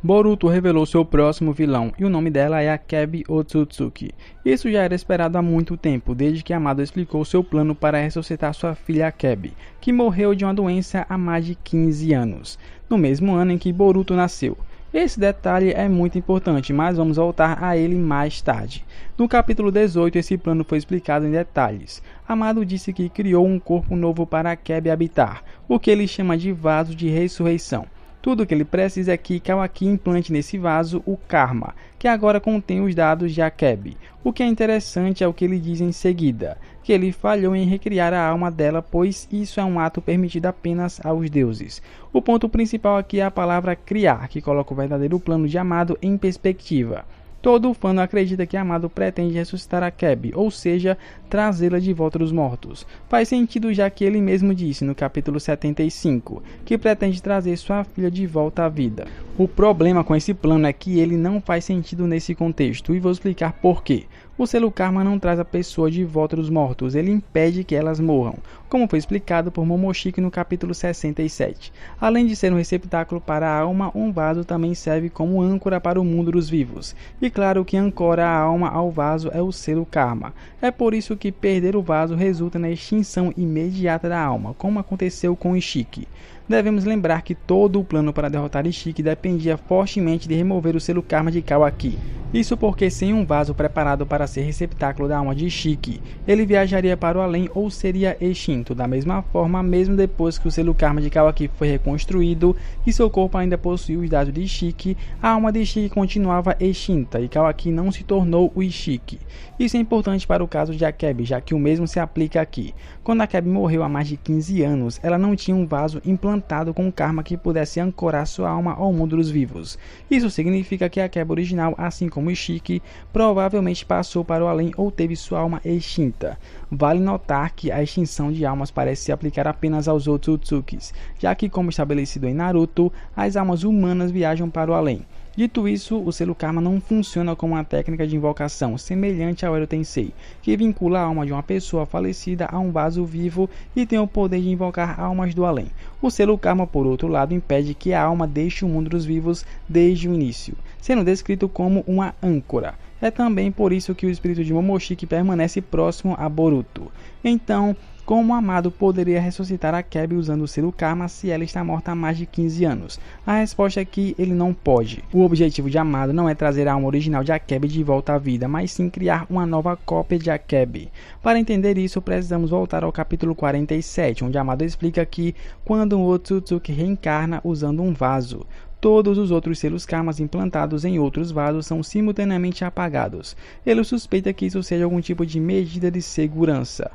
Boruto revelou seu próximo vilão, e o nome dela é Akebi Otsutsuki. Isso já era esperado há muito tempo, desde que Amado explicou seu plano para ressuscitar sua filha Akebi, que morreu de uma doença há mais de 15 anos, no mesmo ano em que Boruto nasceu. Esse detalhe é muito importante, mas vamos voltar a ele mais tarde. No capítulo 18, esse plano foi explicado em detalhes. Amado disse que criou um corpo novo para Akebi habitar, o que ele chama de vaso de ressurreição. Tudo o que ele precisa é que Kawaki implante nesse vaso o Karma, que agora contém os dados de Akebi. O que é interessante é o que ele diz em seguida, que ele falhou em recriar a alma dela, pois isso é um ato permitido apenas aos deuses. O ponto principal aqui é a palavra criar, que coloca o verdadeiro plano de Amado em perspectiva. Todo fã acredita que Amado pretende ressuscitar Akebi, ou seja, trazê-la de volta dos mortos. Faz sentido, já que ele mesmo disse no capítulo 75 que pretende trazer sua filha de volta à vida. O problema com esse plano é que ele não faz sentido nesse contexto, e vou explicar por quê. O selo Karma não traz a pessoa de volta dos mortos, ele impede que elas morram, como foi explicado por Momoshiki no capítulo 67. Além de ser um receptáculo para a alma, um vaso também serve como âncora para o mundo dos vivos. E claro que ancora a alma ao vaso é o selo Karma. É por isso que perder o vaso resulta na extinção imediata da alma, como aconteceu com Ishiki. Devemos lembrar que todo o plano para derrotar Ishiki dependia fortemente de remover o selo Karma de Kawaki. Isso porque sem um vaso preparado para ser receptáculo da alma de Ishiki, ele viajaria para o além ou seria extinto. Da mesma forma, mesmo depois que o selo Karma de Kawaki foi reconstruído e seu corpo ainda possuía os dados de Ishiki, a alma de Ishiki continuava extinta e Kawaki não se tornou o Ishiki. Isso é importante para o caso de Akebi, já que o mesmo se aplica aqui. Quando Akebi morreu há mais de 15 anos, ela não tinha um vaso implantado com karma que pudesse ancorar sua alma ao mundo dos vivos. Isso significa que Akebi original, assim como Ishiki, provavelmente passou para o além ou teve sua alma extinta. Vale notar que a extinção de almas parece se aplicar apenas aos Otsutsukis, já que, como estabelecido em Naruto, as almas humanas viajam para o além. Dito isso, o selo Karma não funciona como uma técnica de invocação semelhante ao Ero Tensei, que vincula a alma de uma pessoa falecida a um vaso vivo e tem o poder de invocar almas do além. O selo Karma, por outro lado, impede que a alma deixe o mundo dos vivos desde o início, sendo descrito como uma âncora. É também por isso que o espírito de Momoshiki permanece próximo a Boruto. Então, como Amado poderia ressuscitar Akebi usando o selo Karma se ela está morta há mais de 15 anos? A resposta é que ele não pode. O objetivo de Amado não é trazer a alma original de Akebi de volta à vida, mas sim criar uma nova cópia de Akebi. Para entender isso, precisamos voltar ao capítulo 47, onde Amado explica que quando um Otsutsuki reencarna usando um vaso, todos os outros selos karmas implantados em outros vasos são simultaneamente apagados. Ele suspeita que isso seja algum tipo de medida de segurança,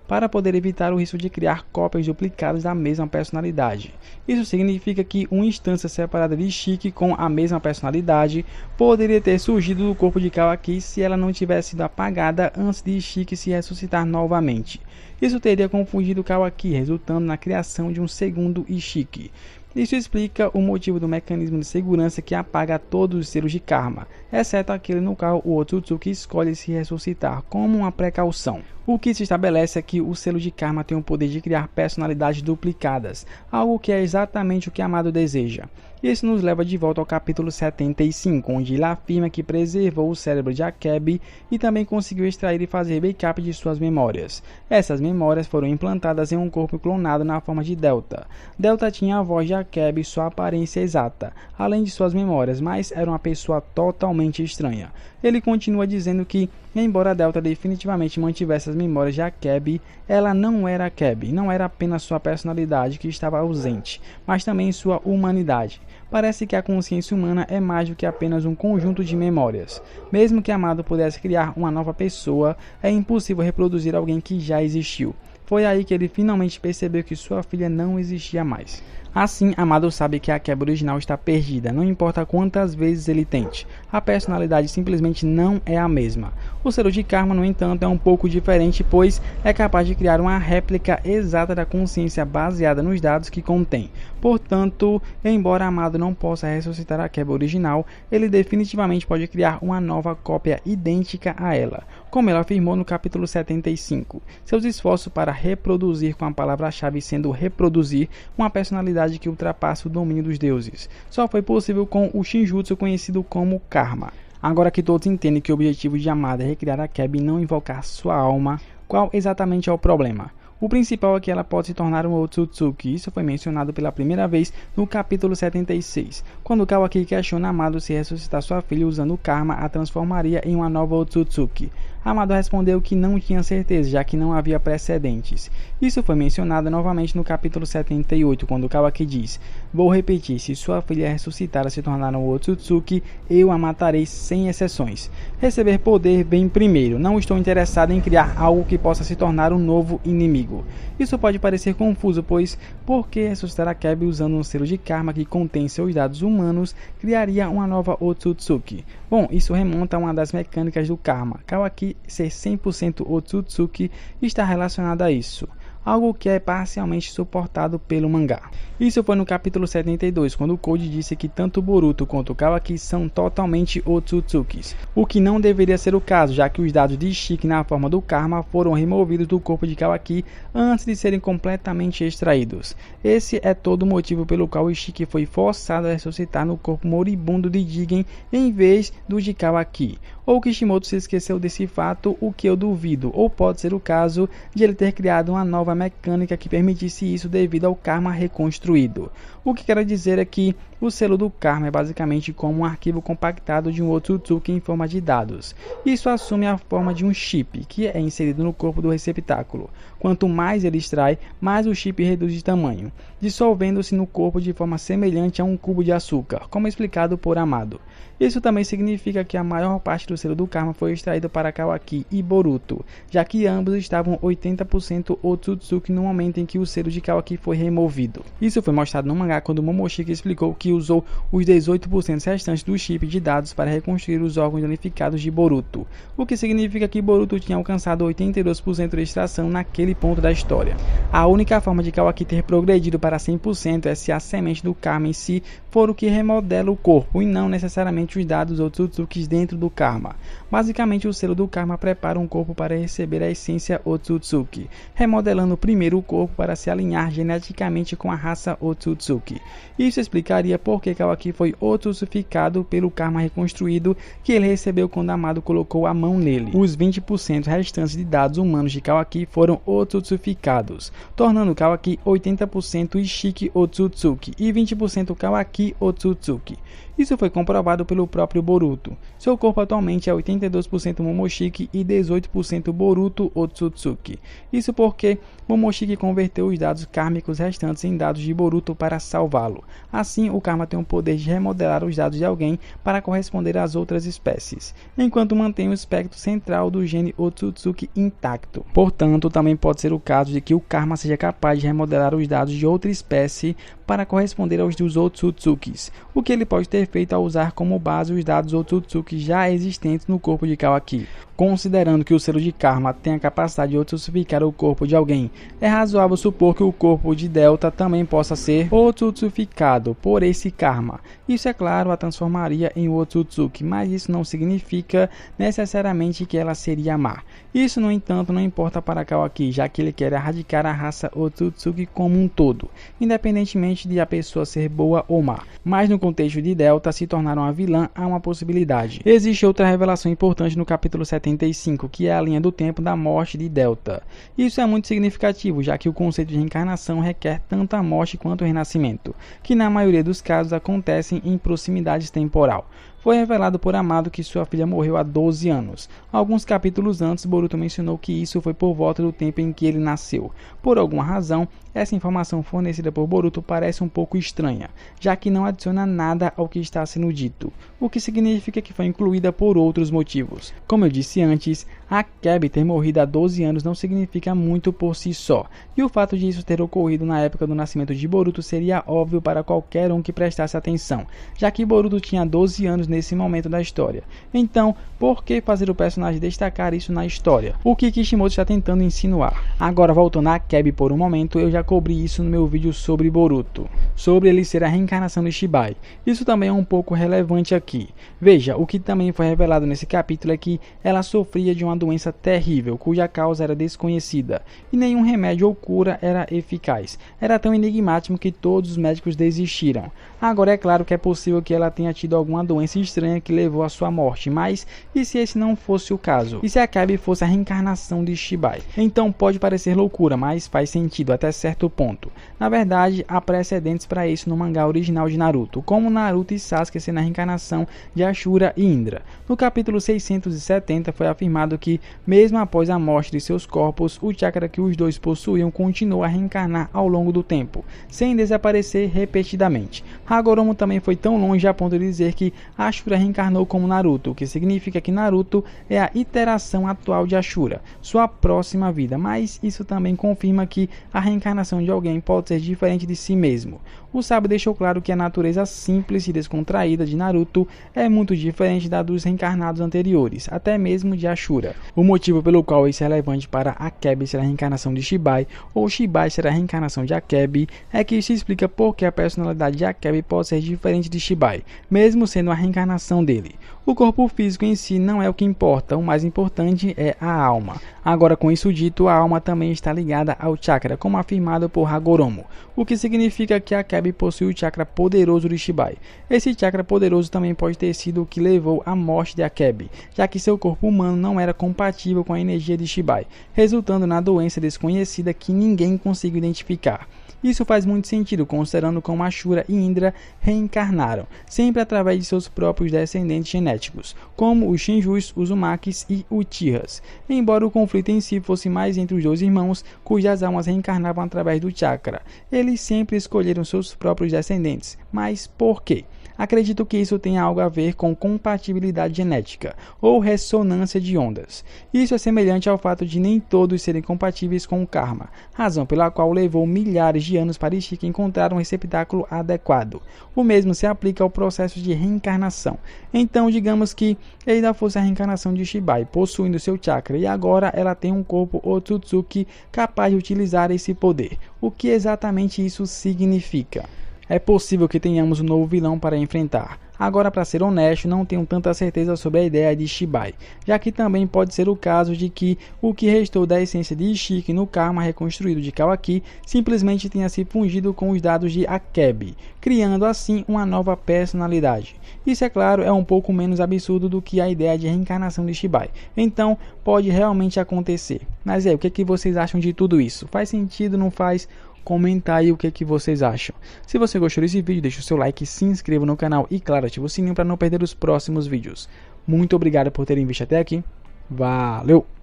para poder evitar o risco de criar cópias duplicadas da mesma personalidade. Isso significa que uma instância separada de Ishiki com a mesma personalidade poderia ter surgido do corpo de Kawaki se ela não tivesse sido apagada antes de Ishiki se ressuscitar novamente. Isso teria confundido Kawaki, resultando na criação de um segundo Ishiki. Isso explica o motivo do mecanismo de segurança que apaga todos os selos de karma, exceto aquele no qual o Otsutsuki escolhe se ressuscitar, como uma precaução. O que se estabelece é que o selo de karma tem o poder de criar personalidades duplicadas, algo que é exatamente o que Amado deseja. Isso nos leva de volta ao capítulo 75, onde ele afirma que preservou o cérebro de Akebi e também conseguiu extrair e fazer backup de suas memórias. Essas memórias foram implantadas em um corpo clonado na forma de Delta. Delta tinha a voz de Akebi e sua aparência exata, além de suas memórias, mas era uma pessoa totalmente estranha. Ele continua dizendo que, embora Delta definitivamente mantivesse as memórias de Akebi, ela não era Akebi, não era apenas sua personalidade que estava ausente, mas também sua humanidade. Parece que a consciência humana é mais do que apenas um conjunto de memórias. Mesmo que Amado pudesse criar uma nova pessoa, é impossível reproduzir alguém que já existiu. Foi aí que ele finalmente percebeu que sua filha não existia mais. Assim, Amado sabe que a Akebi original está perdida, não importa quantas vezes ele tente. A personalidade simplesmente não é a mesma. O selo de karma, no entanto, é um pouco diferente, pois é capaz de criar uma réplica exata da consciência baseada nos dados que contém. Portanto, embora Amado não possa ressuscitar a Akebi original, ele definitivamente pode criar uma nova cópia idêntica a ela, como ele afirmou no capítulo 75. Seus esforços para reproduzir, com a palavra-chave sendo reproduzir, uma personalidade habilidade que ultrapassa o domínio dos deuses. Só foi possível com o Shinjutsu conhecido como Karma. Agora que todos entendem que o objetivo de Yamada é recriar a Kybe e não invocar sua alma, qual exatamente é o problema? O principal é que ela pode se tornar um Otsutsuki. Isso foi mencionado pela primeira vez no capítulo 76, quando Kawaki questiona Amado se ressuscitar sua filha usando o Karma a transformaria em uma nova Otsutsuki. Amado respondeu que não tinha certeza, já que não havia precedentes. Isso foi mencionado novamente no capítulo 78, quando Kawaki diz: "Vou repetir, se sua filha ressuscitar a se tornar um Otsutsuki, eu a matarei sem exceções. Receber poder vem primeiro, não estou interessado em criar algo que possa se tornar um novo inimigo." Isso pode parecer confuso, pois por que ressuscitar a Kybe usando um selo de Karma que contém seus dados humanos criaria uma nova Otsutsuki? Bom, isso remonta a uma das mecânicas do Karma. Kawaki ser 100% Otsutsuki está relacionado a isso, algo que é parcialmente suportado pelo mangá. Isso foi no capítulo 72, quando o Code disse que tanto Boruto quanto Kawaki são totalmente Otsutsukis, o que não deveria ser o caso, já que os dados de Ishiki na forma do Karma foram removidos do corpo de Kawaki antes de serem completamente extraídos. Esse é todo o motivo pelo qual Ishiki foi forçado a ressuscitar no corpo moribundo de Jigen em vez do de Kawaki. Ou Kishimoto se esqueceu desse fato, o que eu duvido, ou pode ser o caso de ele ter criado uma nova mecânica que permitisse isso devido ao Karma reconstruído. O que quero dizer é que o selo do Karma é basicamente como um arquivo compactado de um Otsutsuki em forma de dados. Isso assume a forma de um chip, que é inserido no corpo do receptáculo. Quanto mais ele extrai, mais o chip reduz de tamanho, dissolvendo-se no corpo de forma semelhante a um cubo de açúcar, como explicado por Amado. Isso também significa que a maior parte do selo do Karma foi extraído para Kawaki e Boruto, já que ambos estavam 80% Otsutsuki no momento em que o selo de Kawaki foi removido. Isso foi mostrado no mangá quando Momoshiki explicou que usou os 18% restantes do chip de dados para reconstruir os órgãos danificados de Boruto, o que significa que Boruto tinha alcançado 82% de extração naquele ponto da história. A única forma de Kawaki ter progredido para 100% é se a semente do Karma em si for o que remodela o corpo e não necessariamente os dados Otsutsukis dentro do Karma. Basicamente, o selo do Karma prepara um corpo para receber a essência Otsutsuki, remodelando primeiro o corpo para se alinhar geneticamente com a raça Otsutsuki. Isso explicaria por que Kawaki foi Otsutsificado pelo Karma reconstruído que ele recebeu quando Amado colocou a mão nele. Os 20% restantes de dados humanos de Kawaki foram Otsutsificados, tornando Kawaki 80% Ishiki Otsutsuki e 20% Kawaki Otsutsuki. Isso foi comprovado pelo próprio Boruto. Seu corpo atualmente é 82% Momoshiki e 18% Boruto Otsutsuki. Isso porque Momoshiki converteu os dados kármicos restantes em dados de Boruto para salvá-lo. Assim, o Karma tem o poder de remodelar os dados de alguém para corresponder às outras espécies, enquanto mantém o espectro central do gene Otsutsuki intacto. Portanto, também pode ser o caso de que o Karma seja capaz de remodelar os dados de outra espécie para corresponder aos dos Otsutsukis, o que ele pode ter feito ao usar como base os dados Otsutsuki já existentes no corpo de Kawaki. Considerando que o selo de Karma tem a capacidade de Otsutsificar o corpo de alguém, é razoável supor que o corpo de Delta também possa ser Otsutsificado por esse Karma. Isso, é claro, a transformaria em Otsutsuki, mas isso não significa necessariamente que ela seria má. Isso, no entanto, não importa para Kawaki, já que ele quer erradicar a raça Otsutsuki como um todo, independentemente de a pessoa ser boa ou má. Mas no contexto de Delta, se tornar uma vilã há uma possibilidade. Existe outra revelação importante no capítulo 75, que é a linha do tempo da morte de Delta. Isso é muito significativo, já que o conceito de reencarnação requer tanto a morte quanto o renascimento, que na maioria dos casos acontecem em proximidade temporal. Foi revelado por Amado que sua filha morreu há 12 anos. Alguns capítulos antes, Boruto mencionou que isso foi por volta do tempo em que ele nasceu. Por alguma razão, essa informação fornecida por Boruto parece um pouco estranha, já que não adiciona nada ao que está sendo dito, o que significa que foi incluída por outros motivos. Como eu disse antes, a Kybe ter morrido há 12 anos não significa muito por si só, e o fato de isso ter ocorrido na época do nascimento de Boruto seria óbvio para qualquer um que prestasse atenção, já que Boruto tinha 12 anos nesse momento da história. Então, por que fazer o personagem destacar isso na história? O que Kishimoto está tentando insinuar? Agora, voltando a Akebi por um momento, eu já cobri isso no meu vídeo sobre Boruto, sobre ele ser a reencarnação de Shibai. Isso também é um pouco relevante aqui. Veja, o que também foi revelado nesse capítulo é que ela sofria de uma doença terrível, cuja causa era desconhecida, e nenhum remédio ou cura era eficaz. Era tão enigmático que todos os médicos desistiram. Agora é claro que é possível que ela tenha tido alguma doença estranha que levou à sua morte, mas e se esse não fosse o caso? E se Akebi fosse a reencarnação de Shibai? Então pode parecer loucura, mas faz sentido até certo ponto. Na verdade, há precedentes para isso no mangá original de Naruto, como Naruto e Sasuke sendo a reencarnação de Ashura e Indra. No capítulo 670 foi afirmado que, mesmo após a morte de seus corpos, o chakra que os dois possuíam continuou a reencarnar ao longo do tempo, sem desaparecer repetidamente. Hagoromo também foi tão longe a ponto de dizer que Ashura reencarnou como Naruto, o que significa que Naruto é a iteração atual de Ashura, sua próxima vida, mas isso também confirma que a reencarnação de alguém pode ser diferente de si mesmo. O sábio deixou claro que a natureza simples e descontraída de Naruto é muito diferente da dos reencarnados anteriores, até mesmo de Ashura. O motivo pelo qual isso é relevante para Akebi ser a reencarnação de Shibai, ou Shibai ser a reencarnação de Akebi, é que isso explica por que a personalidade de Akebi pode ser diferente de Shibai, mesmo sendo a reencarnação dele. O corpo físico em si não é o que importa, o mais importante é a alma. Agora, com isso dito, a alma também está ligada ao chakra, como afirmado por Hagoromo, o que significa que Akebi possui o chakra poderoso de Shibai. Esse chakra poderoso também pode ter sido o que levou à morte de Akebi, já que seu corpo humano não era compatível com a energia de Shibai, resultando na doença desconhecida que ninguém conseguiu identificar. Isso faz muito sentido, considerando como Ashura e Indra reencarnaram, sempre através de seus próprios descendentes genéticos, como os Shinjus, os Umakis e Uchihas. Embora o conflito em si fosse mais entre os dois irmãos, cujas almas reencarnavam através do chakra, eles sempre escolheram seus próprios descendentes. Mas por quê? Acredito que isso tenha algo a ver com compatibilidade genética ou ressonância de ondas. Isso é semelhante ao fato de nem todos serem compatíveis com o karma, razão pela qual levou milhares de anos para Ishiki encontrar um receptáculo adequado. O mesmo se aplica ao processo de reencarnação. Então, digamos que ainda fosse a reencarnação de Shibai, possuindo seu chakra, e agora ela tem um corpo Otsutsuki capaz de utilizar esse poder. O que exatamente isso significa? É possível que tenhamos um novo vilão para enfrentar. Agora, para ser honesto, não tenho tanta certeza sobre a ideia de Shibai, já que também pode ser o caso de que o que restou da essência de Ishiki no karma reconstruído de Kawaki simplesmente tenha se fundido com os dados de Akebi, criando assim uma nova personalidade. Isso, é claro, é um pouco menos absurdo do que a ideia de reencarnação de Shibai, então pode realmente acontecer. Mas o que vocês acham de tudo isso? Faz sentido, não faz? Comenta aí o que vocês acham. Se você gostou desse vídeo, deixa o seu like, se inscreva no canal e, claro, ative o sininho para não perder os próximos vídeos. Muito obrigado por terem visto até aqui. Valeu!